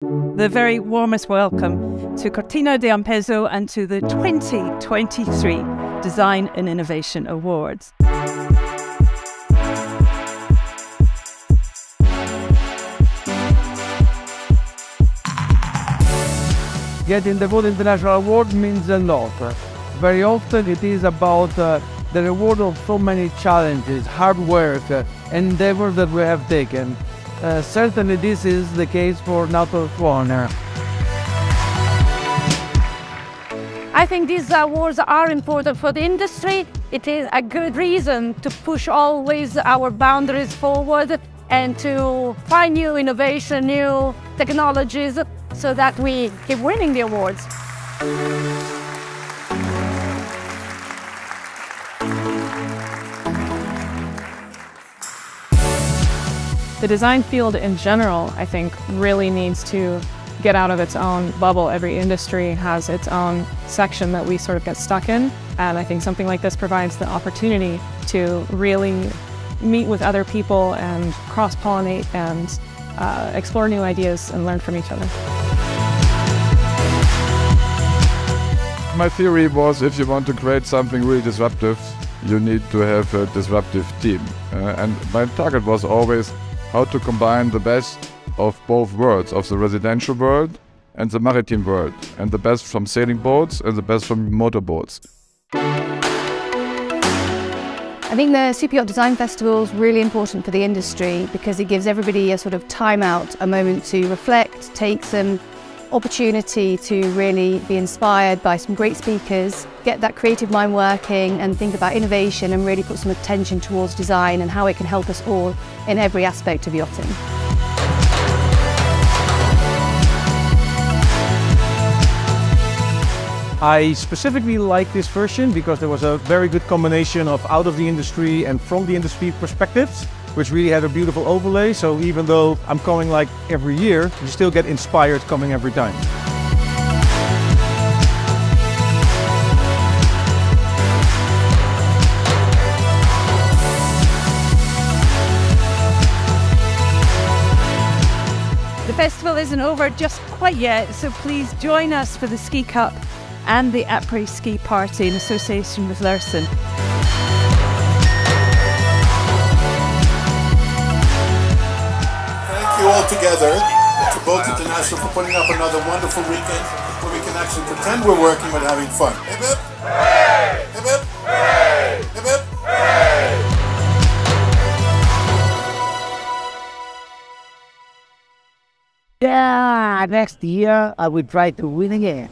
The very warmest welcome to Cortina d'Ampezzo and to the 2023 Design and Innovation Awards. Getting the World International Award means a lot. Very often it is about the reward of so many challenges, hard work, endeavors that we have taken. Certainly this is the case for Nautilus Warner. I think these awards are important for the industry. It is a good reason to push always our boundaries forward and to find new innovation, new technologies, so that we keep winning the awards. The design field in general, I think, really needs to get out of its own bubble. Every industry has its own section that we sort of get stuck in, and I think something like this provides the opportunity to really meet with other people and cross-pollinate and explore new ideas and learn from each other. My theory was, if you want to create something really disruptive, you need to have a disruptive team. And my target was always how to combine the best of both worlds, of the residential world and the maritime world, and the best from sailing boats and the best from motorboats. I think the Superyacht Design Festival is really important for the industry because it gives everybody a sort of time out, a moment to reflect, take some opportunity to really be inspired by some great speakers, get that creative mind working and think about innovation and really put some attention towards design and how it can help us all in every aspect of yachting. I specifically like this version because there was a very good combination of out of the industry and from the industry perspectives, which really had a beautiful overlay. So even though I'm coming like every year, you still get inspired coming every time. The festival isn't over just quite yet, so please join us for the Ski Cup and the Après Ski Party in association with Lursen. Thank you all together to Boat International for putting up another wonderful weekend where we can actually pretend we're working but having fun. Hip hip! Hooray! Hip hip! Hooray! Hip hip! Hooray! Yeah, next year I will try to win again.